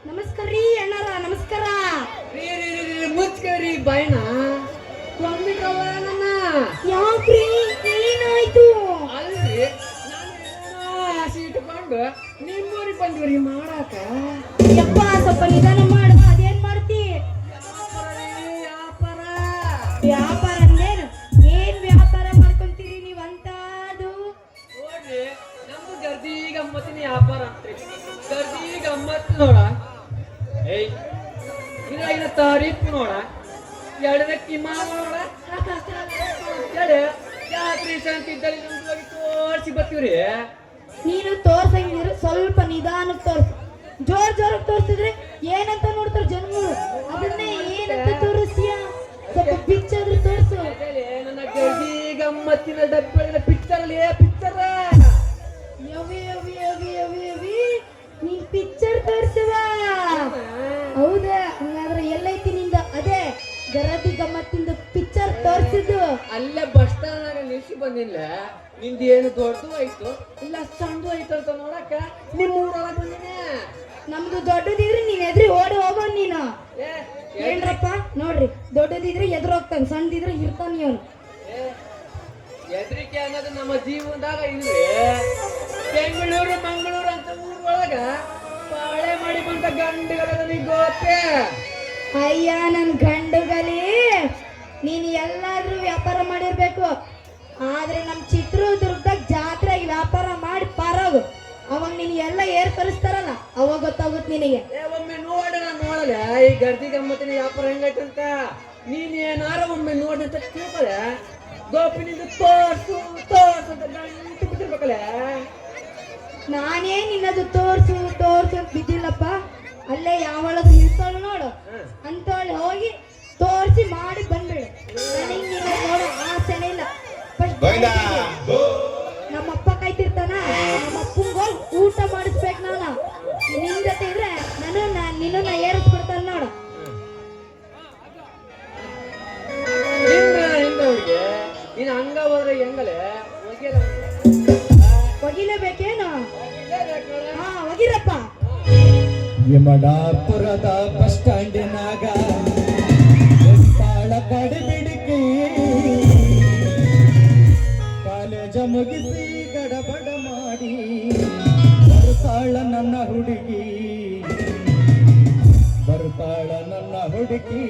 ನಮಸ್ಕಾರ ರೀ ಅಣ್ಣಾರ ನಮಸ್ಕಾರ. ಮುಚ್ಕರಿ ಬಾಯ್ನ ಕೊಂಬಿಟ್ರವ ನನ್ನ. ಯಾಕ್ರಿ ಏನಾಯ್ತು? ಅಲ್ರಿ ನಾನು ಆಸೆ ಇಟ್ಕೊಂಡು ನಿಮ್ಮೂರಿಗೆ ಬಂದ್ರಿ ಮಾಡಾಕ. ಯಪ್ಪ ಸ್ವಲ್ಪ ನಿಧಾನ ಮಾಡು. ಅದೇನ್ ಮಾಡ್ತಿ? ವ್ಯಾಪಾರ ವ್ಯಾಪಾರ ಅಂದೇನು? ಏನ್ ವ್ಯಾಪಾರ ಮಾಡ್ಕೊಂತೀರಿ ನೀವಂತದು? ನೋಡ್ರಿ ನಮ್ದು ಗರ್ದಿ ಗಮ್ಮತ್ತಿನ ವ್ಯಾಪಾರ ಅಂತ್ರಿ. ಗರ್ದಿ ಗಮ್ಮತ್ ನೋಡ. ಏಯ್ ಇದ್ರಾಗಿನ ತಾರೀಫ್ ನೋಡ. ಎರಡನೇ ಕಿಮಾನ ನೋಡ. ಹೇಳಿ ಯಾಕ್ರಿ ಸಂತಿದ್ದಲ್ಲಿ ನಮ್ದು ತೋರಿಸಿ ಬರ್ತೀವ್ರಿ. ನೀನು ತೋರ್ಸಂಗಿದ್ರು ಸ್ವಲ್ಪ ನಿಧಾನಕ್ಕೆ ತೋರ್ಸು. ಜೋರ್ ಜೋರಾಗಿ ತೋರ್ಸಿದ್ರೆ ಏನಂತ ನೋಡ್ತಾರ ಜನಗಳು. ಅದನ್ನೇ ಏನಂತ ತೋರಿಸ್ತೀಯ? ಸ್ವಲ್ಪ ಪಿಕ್ಚರ್ ತೋರ್ಸು. ನನ್ನ ಗರ್ದಿ ಗಮ್ಮತ್ತಿನ ಡಬ್ಬಿ ಪಿಕ್ಚರ್ ಅಲ್ಲಿ ಪಿಕ್ಚರ್. ಯವಿ ಯವಿ ಯವಿ ಯವಿ ಯವಿ ನೀನ್ ಪಿಕ್ಚರ್ ತೋರ್ಸುವ? ಹೌದಾ? ಹಂಗಾದ್ರೆ ಎಲ್ಲೈತಿ ನಿಂದ ಅದೇ ಗರದಿ ಗಮ್ಮತ್ತಿಂದ ಪಿಕ್ಚರ್ ತೋರ್ಸಿದ್ದು? ಅಲ್ಲೇ ಬಸ್ ಸ್ಟಾಂಡ್ ನಿಲ್ಸಿ ಬಂದಿಲ್ಲ. ನಿಂದ ಏನು ದೊಡ್ಡದು ಆಯ್ತು ಇಲ್ಲ ಸಣ್ಣದು ಆಯ್ತು ಅಂತ ನೋಡಕ್ಕ ನಿಮ್ಮ ಊರೊಳಗೆ ಬಂದಿನಿ. ನಮ್ದು ದೊಡ್ಡದಿದ್ರೆ ನೀನ್ ಎದ್ರಿ ಓಡಿ ಹೋಗೋ. ನೀನು ಏನ್ರಪ್ಪ ನೋಡ್ರಿ, ದೊಡ್ಡದಿದ್ರೆ ಎದುರು ಹೋಗ್ತಾನೆ, ಸಣ್ಣದಿದ್ರೆ ಇರ್ತಾನ ಇವನು. ಹೆದರಿಕೆ ಅನ್ನೋದು ನಮ್ಮ ಜೀವನದಾಗ ಇಲ್ರಿ. ಬೆಂಗಳೂರು ಮಂಗಳೂರು ಅಂತ ಊರೊಳಗ ಬಾಳೆ ಮಾಡಿ ಬಂದ ಗಂಡುಗಳ ನನಗೆ ಗೊತ್ತೇ. ಅಯ್ಯ ನನ್ ಗಂಡುಗಲಿ, ನೀನ್ ಎಲ್ಲಾದ್ರೂ ವ್ಯಾಪಾರ ಮಾಡಿರ್ಬೇಕು. ಆದ್ರೆ ನಮ್ ಚಿತ್ರದುರ್ಗದಾಗ ಜಾತ್ರೆಗೆ ವ್ಯಾಪಾರ ಮಾಡಿ ಪಾರಾಗು. ಅವಾಗ ನೀನ್ ಎಲ್ಲ ಏರ್ ಕಲಿಸ್ತಾರಲ್ಲ ಅವಾಗ ಗೊತ್ತಾಗುತ್ತೆ ನಿನಗೆ. ಒಮ್ಮೆ ನೋಡೋಣ ನೋಡಲ್ಲ ಈ ಗರ್ದಿ ಗಮ್ಮತ್ತಿನ ವ್ಯಾಪಾರ ಹೆಂಗೈತಂತ. ನೀನ್ ಏನಾರ ಒಮ್ಮೆ ನೋಡಿ ಅಂತ ತಿಳ್ಕೊಳೆ. ಗೋಪಿನಿಂದ ತೋರ್ಸು ತೋರ್ಸು ಅಂತ ಗಂಟು ಬಿದ್ದಿರ್ಬೇಕಲ್ಲ. ನಾನೇ ನಿನ್ನದು ತೋರ್ಸು ತೋರ್ಸು ಅಂತ ಬಿದ್ದಿಲ್ಲಪ್ಪ. ಅಲ್ಲೇ ಯಾವಳದು ನಿಲ್ತಾಳು ನೋಡು, ಅಂತವಳು ಹೋಗಿ ತೋರಿಸಿ ಮಾಡಿ ಬಂದ್ಬಿಡು. ನನಗೆ ನಿನ್ನ ನೋಡೋ ಆಸೆನೇ ಇಲ್ಲ. ನಮ್ಮಪ್ಪ ಕಾಯ್ತಿರ್ತಾನ, ನಮ್ಮಪ್ಪಂಗ ಹೋಗಿ ಊಟ ಮಾಡಿಸ್ಬೇಕು. ನಾನು ನಿನ್ ಜೊತೆ ಇದ್ರೆ ನಿನ್ನ ಏರಿಸ್ಬಿಡ್ತಾನ ನೋಡು. ಹುಡುಗಿ ನೀನ್ ಹಂಗ ಹೋದ್ರೆ ಹೆಂಗಲೆ ಒಗಿಲೇಬೇಕೇನು? ಹಾ ಒಗಿರಪ್ಪ. ಯಮಡಾಪುರದ ಬಸ್ ಸ್ಟ್ಯಾಂಡಿನಾಗ ತಾಳ ಕಡಿಬಿಡಿಕಿ ಕಾಲೇಜ ಮುಗಿಸಿ ಗಡಬಡ ಮಾಡಿ ಬರ್ತಾಳ ನನ್ನ ಹುಡುಗಿ, ಬರ್ತಾಳ ನನ್ನ ಹುಡುಗಿ.